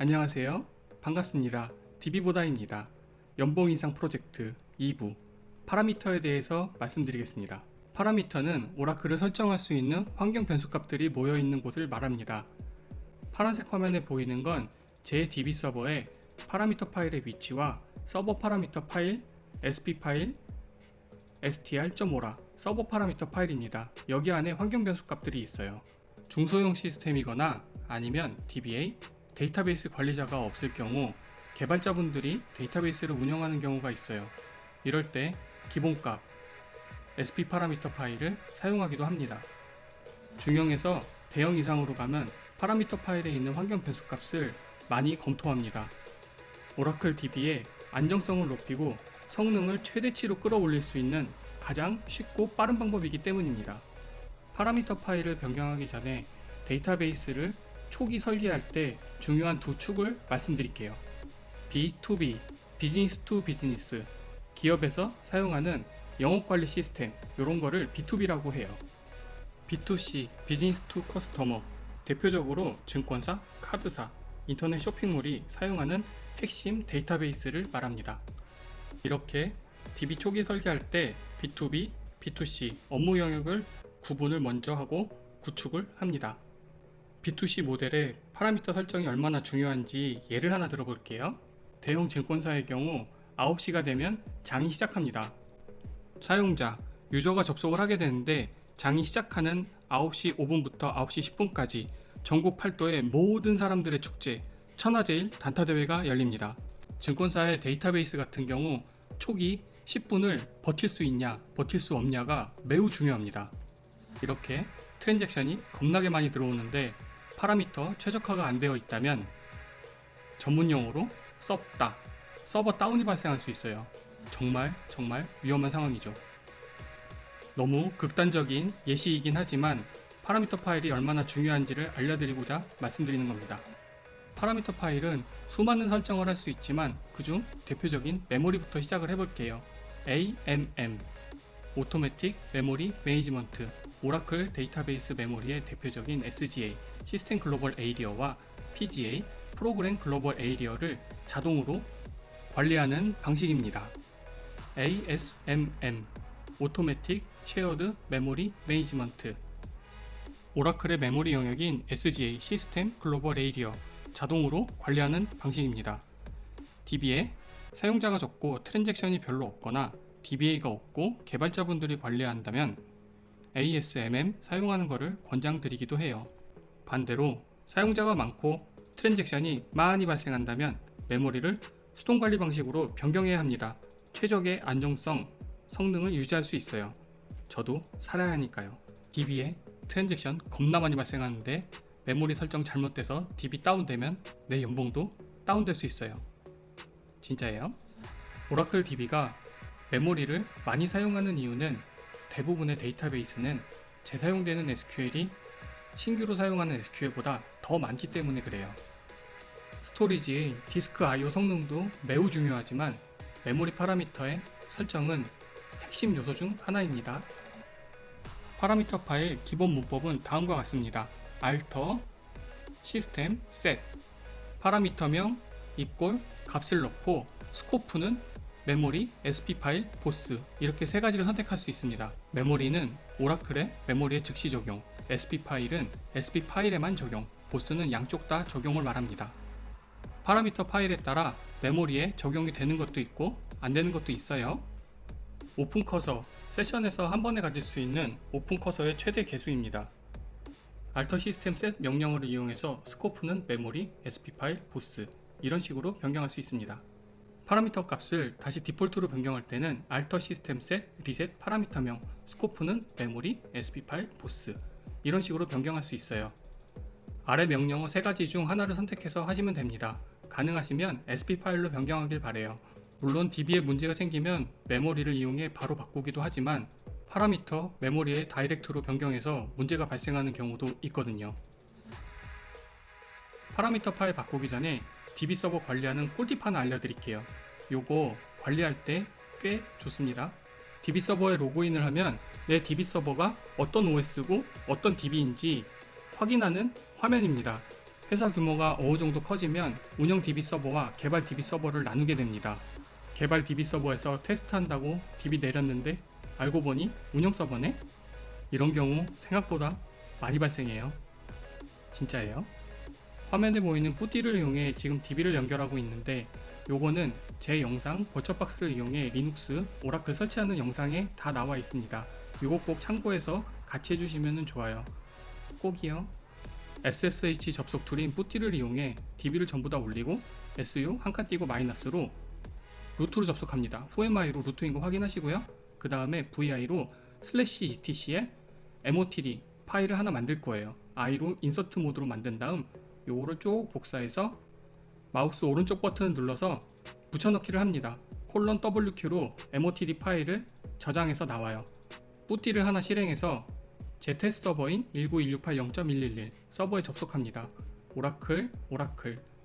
안녕하세요. 반갑습니다. DB보다입니다. 연봉 인상 프로젝트 2부 파라미터에 대해서 말씀드리겠습니다. 파라미터는 오라클을 설정할 수 있는 환경 변수값들이 모여있는 곳을 말합니다. 파란색 화면에 보이는 건 제 DB 서버의 파라미터 파일의 위치와 서버 파라미터 파일, sp 파일, str.o라 서버 파라미터 파일입니다. 여기 안에 환경 변수 값들이 있어요. 중소형 시스템이거나 아니면 DBA, 데이터베이스 관리자가 없을 경우 개발자분들이 데이터베이스를 운영하는 경우가 있어요. 이럴 때 기본값 sp 파라미터 파일을 사용하기도 합니다. 중형에서 대형 이상으로 가면 파라미터 파일에 있는 환경 변수 값을 많이 검토합니다. 오라클 DB의 안정성을 높이고 성능을 최대치로 끌어올릴 수 있는 가장 쉽고 빠른 방법이기 때문입니다. 파라미터 파일을 변경하기 전에 데이터베이스를 초기 설계할 때 중요한 두 축을 말씀드릴게요. B2B, 비즈니스 투 비즈니스, 기업에서 사용하는 영업관리 시스템, 이런 거를 B2B라고 해요. B2C, 비즈니스 투 커스터머, 대표적으로 증권사, 카드사, 인터넷 쇼핑몰이 사용하는 핵심 데이터베이스를 말합니다. 이렇게 DB 초기 설계할 때 B2B, B2C 업무 영역을 구분을 먼저 하고 구축을 합니다. B2C 모델의 파라미터 설정이 얼마나 중요한지 예를 하나 들어볼게요. 대형 증권사의 경우 9시가 되면 장이 시작합니다. 사용자, 유저가 접속을 하게 되는데 장이 시작하는 9시 5분부터 9시 10분까지 전국 팔도의 모든 사람들의 축제, 천하제일 단타대회가 열립니다. 증권사의 데이터베이스 같은 경우 초기 10분을 버틸 수 있냐, 버틸 수 없냐가 매우 중요합니다. 이렇게 트랜잭션이 겁나게 많이 들어오는데 파라미터 최적화가 안 되어 있다면 전문용어로 썩다, 서버 다운이 발생할 수 있어요. 정말 위험한 상황이죠. 너무 극단적인 예시이긴 하지만 파라미터 파일이 얼마나 중요한지를 알려드리고자 말씀드리는 겁니다. 파라미터 파일은 수많은 설정을 할 수 있지만 그중 대표적인 메모리부터 시작을 해볼게요. AMM, 오토매틱 메모리 매니지먼트, 오라클 데이터베이스 메모리의 대표적인 SGA, 시스템 글로벌 에이리어와 PGA, 프로그램 글로벌 에이리어를 자동으로 관리하는 방식입니다. ASMM, 오토매틱 쉐어드 메모리 매니지먼트, 오라클의 메모리 영역인 SGA, 시스템 글로벌 에이리어, 자동으로 관리하는 방식입니다. DB에 사용자가 적고 트랜잭션이 별로 없거나 DBA가 없고 개발자분들이 관리한다면 ASMM 사용하는 것을 권장드리기도 해요. 반대로 사용자가 많고 트랜잭션이 많이 발생한다면 메모리를 수동관리 방식으로 변경해야 합니다. 최적의 안정성, 성능을 유지할 수 있어요. 저도 살아야 하니까요. DB에 트랜잭션 겁나 많이 발생하는데 메모리 설정 잘못돼서 DB 다운되면 내 연봉도 다운될 수 있어요. 진짜예요. 오라클 DB가 메모리를 많이 사용하는 이유는 대부분의 데이터베이스는 재사용되는 SQL이 신규로 사용하는 SQL보다 더 많기 때문에 그래요. 스토리지의 디스크 I/O 성능도 매우 중요하지만 메모리 파라미터의 설정은 핵심 요소 중 하나입니다. 파라미터 파일 기본 문법은 다음과 같습니다. alter, 시스템, set, 파라미터명, 값을 넣고 스코프는 메모리, sp 파일, 보스 이렇게 세 가지를 선택할 수 있습니다. 메모리는 오라클의 메모리에 즉시 적용, sp 파일은 sp 파일에만 적용, 보스는 양쪽 다 적용을 말합니다. 파라미터 파일에 따라 메모리에 적용이 되는 것도 있고 안 되는 것도 있어요. 오픈 커서, 세션에서 한 번에 가질 수 있는 오픈 커서의 최대 개수입니다. alter 시스템 set 명령어를 이용해서 스코프는 메모리, sp 파일, 보스 이런 식으로 변경할 수 있습니다. 파라미터 값을 다시 디폴트로 변경할 때는 alter 시스템 set reset 파라미터명, 스코프는 메모리, sp 파일, 보스 이런 식으로 변경할 수 있어요. 아래 명령어 세 가지 중 하나를 선택해서 하시면 됩니다. 가능하시면 sp 파일로 변경하길 바래요. 물론 DB에 문제가 생기면 메모리를 이용해 바로 바꾸기도 하지만 파라미터 메모리에 다이렉트로 변경해서 문제가 발생하는 경우도 있거든요. 파라미터 파일 바꾸기 전에 DB 서버 관리하는 꿀팁 하나 알려드릴게요. 요거 관리할 때 꽤 좋습니다. DB 서버에 로그인을 하면 내 DB 서버가 어떤 OS고 어떤 DB인지 확인하는 화면입니다. 회사 규모가 어느 정도 커지면 운영 DB 서버와 개발 DB 서버를 나누게 됩니다. 개발 DB 서버에서 테스트한다고 DB 내렸는데 알고 보니 운영 서버네? 이런 경우 생각보다 많이 발생해요. 진짜예요. 화면에 보이는 뿌띠를 이용해 지금 DB를 연결하고 있는데 요거는 제 영상 버처박스를 이용해 리눅스, 오라클 설치하는 영상에 다 나와 있습니다. 요거 꼭 참고해서 같이 해주시면 좋아요. 꼭이요. SSH 접속 툴인 뿌띠를 이용해 DB를 전부 다 올리고 SU 한 칸 띄고 마이너스로 루트로 접속합니다. whoamI로 루트인 거 확인하시고요. 그 다음에 VI로 /etc에 MOTD 파일을 하나 만들 거예요. I로 인서트 모드로 만든 다음 요거를 쭉 복사해서 마우스 오른쪽 버튼을 눌러서 붙여넣기를 합니다. WQ로 MOTD 파일을 저장해서 나와요. 뿌띠를 하나 실행해서 제 테스트 서버인 19168.0.111 서버에 접속합니다. 오라클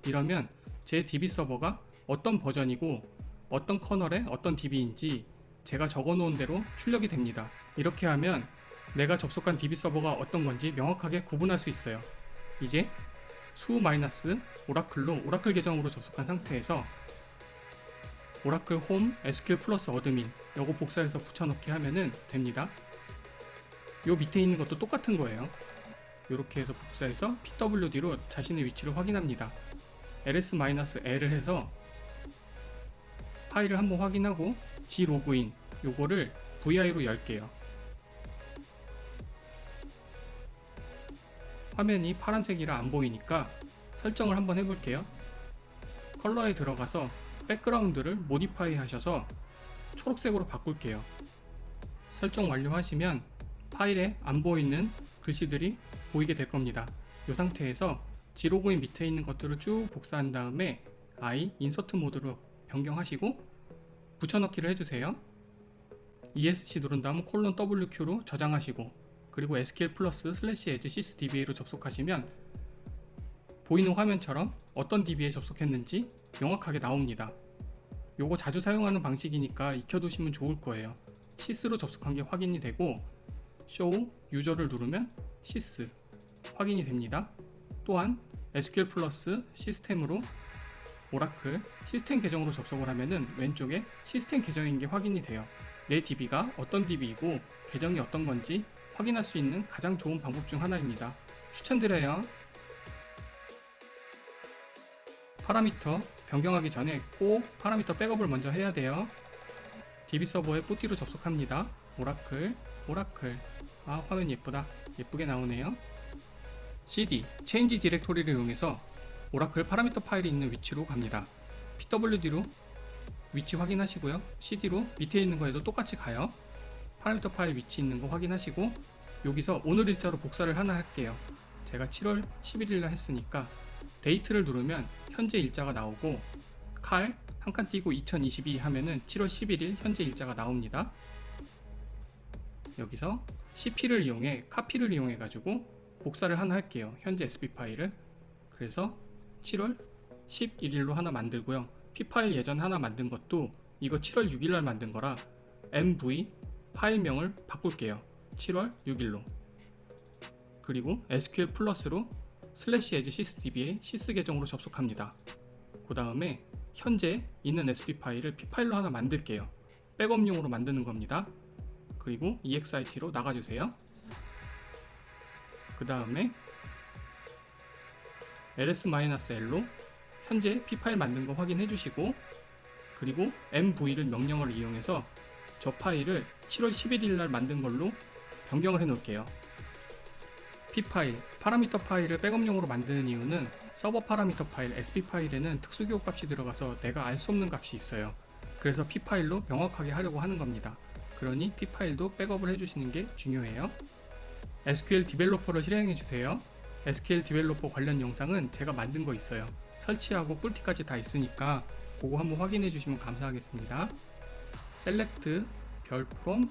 이러면 제 DB 서버가 어떤 버전이고 어떤 커널에 어떤 DB인지 제가 적어놓은 대로 출력이 됩니다. 이렇게 하면 내가 접속한 DB 서버가 어떤 건지 명확하게 구분할 수 있어요. 이제 수 마이너스 오라클로 오라클 계정으로 접속한 상태에서 오라클 홈 SQL 플러스 어드민 요거 복사해서 붙여넣기 하면은 됩니다. 요 밑에 있는 것도 똑같은 거예요. 요렇게 해서 복사해서 pwd로 자신의 위치를 확인합니다. ls-l을 해서 파일을 한번 확인하고 gloguin 요거를 vi로 열게요. 화면이 파란색이라 안 보이니까 설정을 한번 해볼게요. 컬러에 들어가서 백그라운드를 모디파이 하셔서 초록색으로 바꿀게요. 설정 완료하시면 파일에 안 보이는 글씨들이 보이게 될 겁니다. 이 상태에서 지로그인 밑에 있는 것들을 쭉 복사한 다음에 I 인서트 모드로 변경하시고 붙여넣기를 해주세요. ESC 누른 다음 WQ로 저장하시고 그리고 SQL 플러스 /edge sysdba로 접속하시면 보이는 화면처럼 어떤 DB에 접속했는지 명확하게 나옵니다. 요거 자주 사용하는 방식이니까 익혀두시면 좋을 거예요. sys로 접속한 게 확인이 되고 show 유저를 누르면 sys 확인이 됩니다. 또한 SQL 플러스 시스템으로 오라클 시스템 계정으로 접속을 하면은 왼쪽에 시스템 계정인 게 확인이 돼요. 내 DB가 어떤 DB이고 계정이 어떤 건지 확인할 수 있는 가장 좋은 방법 중 하나입니다. 추천드려요. 파라미터 변경하기 전에 꼭 파라미터 백업을 먼저 해야 돼요. DB 서버에 뿌띠로 접속합니다. 오라클 아 화면 예쁘다. 예쁘게 나오네요. cd change 디렉토리를 이용해서 오라클 파라미터 파일이 있는 위치로 갑니다. pwd로 위치 확인하시고요. cd로 밑에 있는 거에도 똑같이 가요. 파라미터 파일 위치 있는 거 확인하시고 여기서 오늘 일자로 복사를 하나 할게요. 제가 7월 11일날 했으니까 데이트를 누르면 현재 일자가 나오고 칼 한 칸 띄고 2022 하면은 7월 11일 현재 일자가 나옵니다. 여기서 cp를 이용해 카피를 이용해 가지고 복사를 하나 할게요. 현재 sb 파일을. 그래서 7월 11일로 하나 만들고요. p 파일 예전 하나 만든 것도 이거 7월 6일날 만든 거라 mv 파일명을 바꿀게요. 7월 6일로. 그리고 SQL 플러스로 /edge sysdba의 sys 계정으로 접속합니다. 그 다음에 현재 있는 sb 파일을 p 파일로 하나 만들게요. 백업용으로 만드는 겁니다. 그리고 exit로 나가주세요. 그 다음에 ls-l로 현재 p 파일 만든 거 확인해 주시고 그리고 mv를 명령어를 이용해서 저 파일을 7월 11일 날 만든 걸로 변경을 해 놓을게요. p 파일, 파라미터 파일을 백업용으로 만드는 이유는 서버 파라미터 파일, sb 파일에는 특수기호 값이 들어가서 내가 알 수 없는 값이 있어요. 그래서 p 파일로 명확하게 하려고 하는 겁니다. 그러니 p 파일도 백업을 해주시는 게 중요해요. SQL 디벨로퍼를 실행해 주세요. SQL 디벨로퍼 관련 영상은 제가 만든 거 있어요. 설치하고 꿀팁까지 다 있으니까 그거 한번 확인해 주시면 감사하겠습니다. 셀렉트 별프롬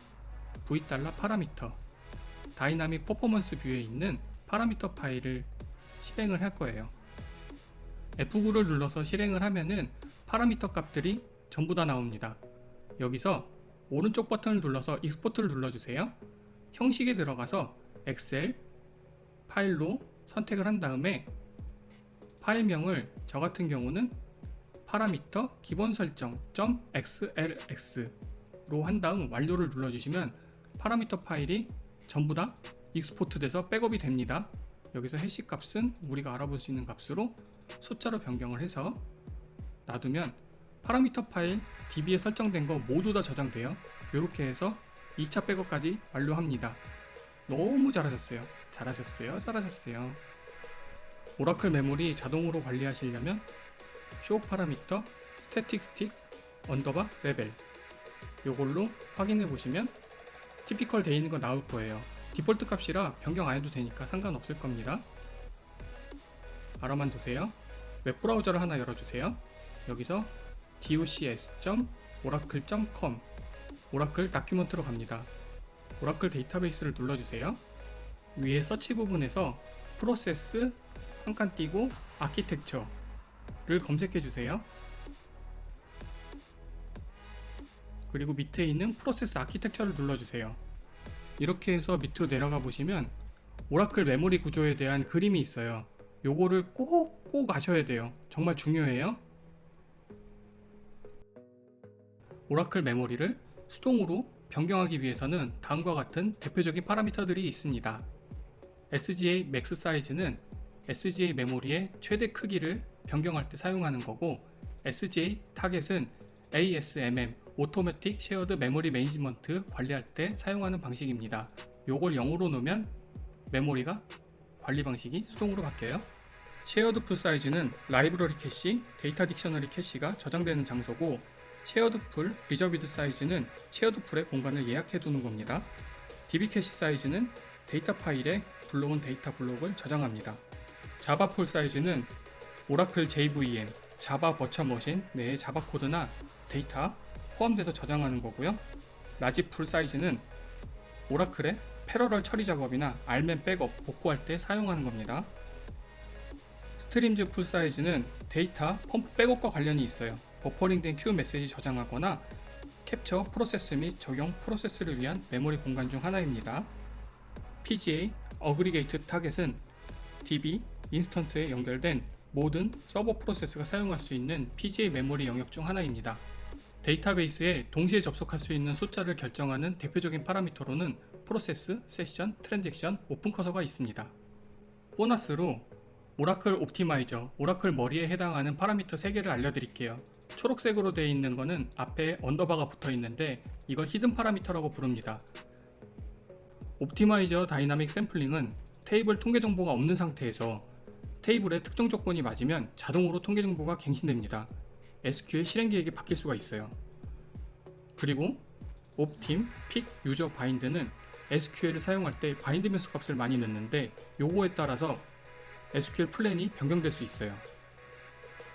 v 파라미터 다이나믹 퍼포먼스 뷰에 있는 파라미터 파일을 실행을 할 거예요. F9를 눌러서 실행을 하면은 파라미터 값들이 전부 다 나옵니다. 여기서 오른쪽 버튼을 눌러서 익스포트를 눌러주세요. 형식에 들어가서 엑셀 파일로 선택을 한 다음에 파일명을 저 같은 경우는 파라미터 기본 설정 .xlx로 한 다음 완료를 눌러주시면 파라미터 파일이 전부 다 익스포트 돼서 백업이 됩니다. 여기서 해시 값은 우리가 알아볼 수 있는 값으로 숫자로 변경을 해서 놔두면 파라미터 파일 DB에 설정된 거 모두 다 저장돼요. 이렇게 해서 2차 백업까지 완료합니다. 너무 잘하셨어요. 오라클 메모리 자동으로 관리하시려면 show 파라미터 static 언더바 레벨 요걸로 확인해 보시면 티피컬 되어 있는 거 나올 거예요. 디폴트 값이라 변경 안 해도 되니까 상관없을 겁니다. 알아만 두세요. 웹브라우저를 하나 열어주세요. 여기서 docs.oracle.com 오라클 다큐먼트로 갑니다. 오라클 데이터베이스를 눌러주세요. 위에 서치 부분에서 프로세스 한 칸 띄고 아키텍처를 검색해 주세요. 그리고 밑에 있는 프로세스 아키텍처를 눌러주세요. 이렇게 해서 밑으로 내려가 보시면 오라클 메모리 구조에 대한 그림이 있어요. 요거를 꼭 아셔야 돼요. 정말 중요해요. 오라클 메모리를 수동으로 변경하기 위해서는 다음과 같은 대표적인 파라미터들이 있습니다. SGA 맥스 사이즈는 SGA 메모리의 최대 크기를 변경할 때 사용하는 거고, SGA 타겟은 ASMM 오토매틱 쉐어드 메모리 매니지먼트 관리할 때 사용하는 방식입니다. 요걸 0으로 놓으면 메모리가 관리 방식이 수동으로 바뀌어요. 쉐어드 풀 사이즈는 라이브러리 캐시, 데이터 딕셔너리 캐시가 저장되는 장소고, 쉐어드 풀 리저비드 사이즈는 쉐어드 풀의 공간을 예약해 두는 겁니다. DB 캐시 사이즈는 데이터 파일에 불러온 데이터 블록을 저장합니다. 자바 풀 사이즈는 오라클 JVM, 자바 버처 머신 내의 자바 코드나 데이터 포함돼서 저장하는 거고요. 라지 풀 사이즈는 오라클의 패러럴 처리 작업이나 알맨 백업, 복구할 때 사용하는 겁니다. 스트림즈 풀 사이즈는 데이터 펌프 백업과 관련이 있어요. 버퍼링된 큐 메시지 저장하거나 캡처 프로세스 및 적용 프로세스를 위한 메모리 공간 중 하나입니다. PGA 어그리게이트 타겟은 DB 인스턴트에 연결된 모든 서버 프로세스가 사용할 수 있는 PGA 메모리 영역 중 하나입니다. 데이터베이스에 동시에 접속할 수 있는 숫자를 결정하는 대표적인 파라미터로는 프로세스, 세션, 트랜잭션, 오픈 커서가 있습니다. 보너스로 오라클 옵티마이저, 오라클 머리에 해당하는 파라미터 3개를 알려드릴게요. 초록색으로 되어 있는 거는 앞에 언더바가 붙어 있는데 이걸 히든 파라미터라고 부릅니다. 옵티마이저 다이나믹 샘플링은 테이블 통계 정보가 없는 상태에서 테이블의 특정 조건이 맞으면 자동으로 통계 정보가 갱신됩니다. SQL 실행 계획이 바뀔 수가 있어요. 그리고 옵팀, 픽, 유저 바인드는 SQL을 사용할 때 바인드 변수 값을 많이 넣는데 요거에 따라서 SQL 플랜이 변경될 수 있어요.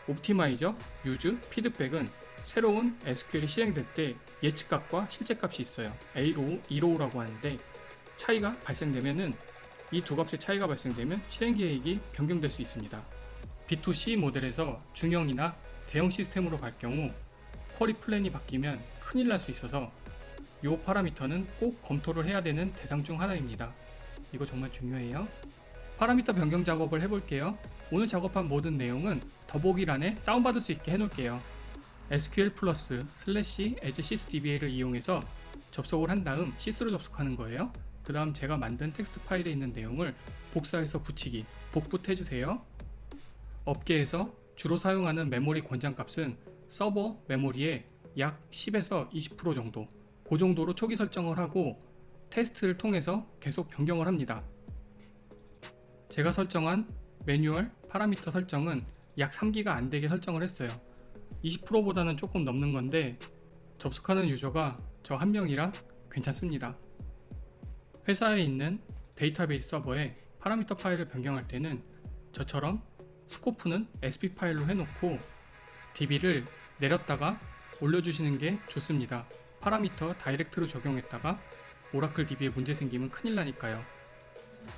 옵티마이저, 유즈, 피드백은 새로운 SQL이 실행될 때 예측값과 실제값이 있어요. A로우, E로우라고 하는데 차이가 발생되면은 이 두 값의 차이가 발생되면 실행 계획이 변경될 수 있습니다. B2C 모델에서 중형이나 대형 시스템으로 갈 경우 쿼리 플랜이 바뀌면 큰일 날 수 있어서 이 파라미터는 꼭 검토를 해야 되는 대상 중 하나입니다. 이거 정말 중요해요. 파라미터 변경 작업을 해볼게요. 오늘 작업한 모든 내용은 더보기란에 다운받을 수 있게 해놓을게요. SQL 플러스 슬래시 as sysdba를 이용해서 접속을 한 다음 sys로 접속하는 거예요. 그 다음 제가 만든 텍스트 파일에 있는 내용을 복사해서 붙이기, 복붙 해주세요. 업계에서 주로 사용하는 메모리 권장값은 서버 메모리의 약 10에서 20% 정도, 그 정도로 초기 설정을 하고 테스트를 통해서 계속 변경을 합니다. 제가 설정한 매뉴얼 파라미터 설정은 약 3기가 안되게 설정을 했어요. 20%보다는 조금 넘는 건데 접속하는 유저가 저 한 명이라 괜찮습니다. 회사에 있는 데이터베이스 서버에 파라미터 파일을 변경할 때는 저처럼 스코프는 SP 파일로 해놓고 DB를 내렸다가 올려주시는 게 좋습니다. 파라미터 다이렉트로 적용했다가 오라클 DB에 문제 생기면 큰일 나니까요.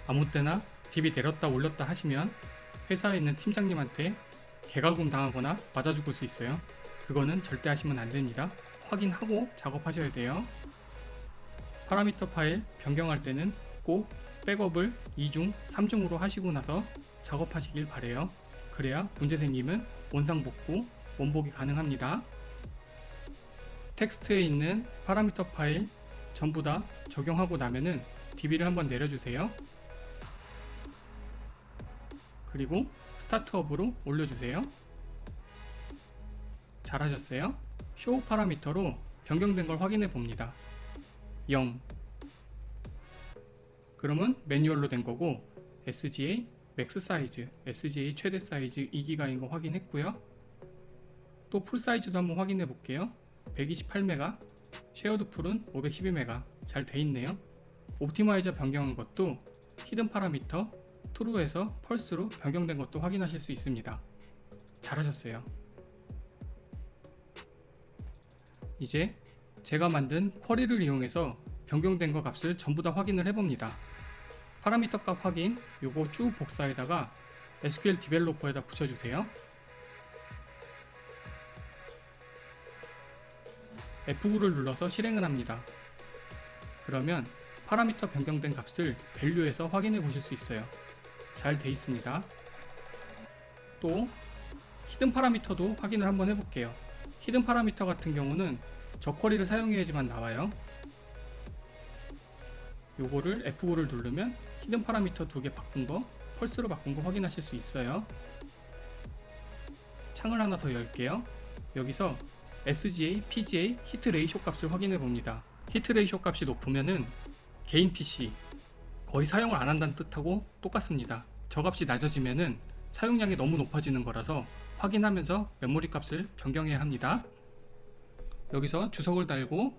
아무 때나 DB 내렸다 올렸다 하시면 회사에 있는 팀장님한테 개갈굼 당하거나 맞아 죽을 수 있어요. 그거는 절대 하시면 안 됩니다. 확인하고 작업하셔야 돼요. 파라미터 파일 변경할 때는 꼭 백업을 2중, 3중으로 하시고 나서 작업하시길 바래요. 그래야 문제 생기면 원상복구, 원복이 가능합니다. 텍스트에 있는 파라미터 파일 전부 다 적용하고 나면은 DB를 한번 내려주세요. 그리고 스타트업으로 올려주세요. 잘하셨어요. 쇼 파라미터로 변경된 걸 확인해 봅니다. 0. 그러면 매뉴얼로 된 거고 SGA 맥스 사이즈, SGA 최대 사이즈 2기가인 거 확인했고요. 또 풀 사이즈도 한번 확인해 볼게요. 128메가, 쉐어드 풀은 512메가 잘 돼 있네요. 옵티마이저 변경한 것도 히든 파라미터 트루에서 펄스로 변경된 것도 확인하실 수 있습니다. 잘하셨어요. 이제 제가 만든 쿼리를 이용해서 변경된 거 값을 전부 다 확인을 해봅니다. 파라미터 값 확인, 요거 쭉 복사에다가 SQL 디벨로퍼에다 붙여주세요. F9를 눌러서 실행을 합니다. 그러면 파라미터 변경된 값을 밸류에서 확인해 보실 수 있어요. 잘 돼 있습니다. 또 히든 파라미터도 확인을 한번 해볼게요. 히든 파라미터 같은 경우는 저쿼리를 사용해야지만 나와요. 요거를 F5를 누르면 히든 파라미터 2개 바꾼 거, 펄스로 바꾼 거 확인하실 수 있어요. 창을 하나 더 열게요. 여기서 SGA, PGA, 히트 레이쇼 값을 확인해 봅니다. 히트 레이쇼 값이 높으면은 개인 PC 거의 사용을 안 한다는 뜻하고 똑같습니다. 저 값이 낮아지면은 사용량이 너무 높아지는 거라서 확인하면서 메모리 값을 변경해야 합니다. 여기서 주석을 달고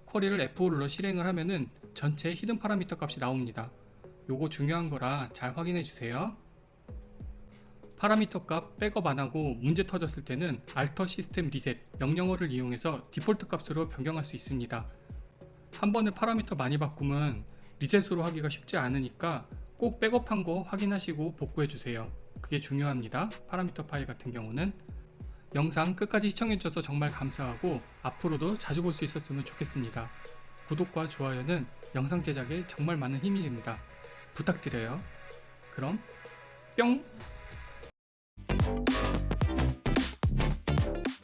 쿼리를 F5 눌러 실행을 하면은 전체 히든 파라미터 값이 나옵니다. 요거 중요한 거라 잘 확인해 주세요. 파라미터 값 백업 안 하고 문제 터졌을 때는 알터 시스템 리셋 명령어를 이용해서 디폴트 값으로 변경할 수 있습니다. 한 번에 파라미터 많이 바꾸면 리셋으로 하기가 쉽지 않으니까 꼭 백업한 거 확인하시고 복구해 주세요. 그게 중요합니다. 파라미터 파일 같은 경우는. 영상 끝까지 시청해 주셔서 정말 감사하고 앞으로도 자주 볼 수 있었으면 좋겠습니다. 구독과 좋아요는 영상 제작에 정말 많은 힘이 됩니다. 부탁드려요. 그럼 뿅!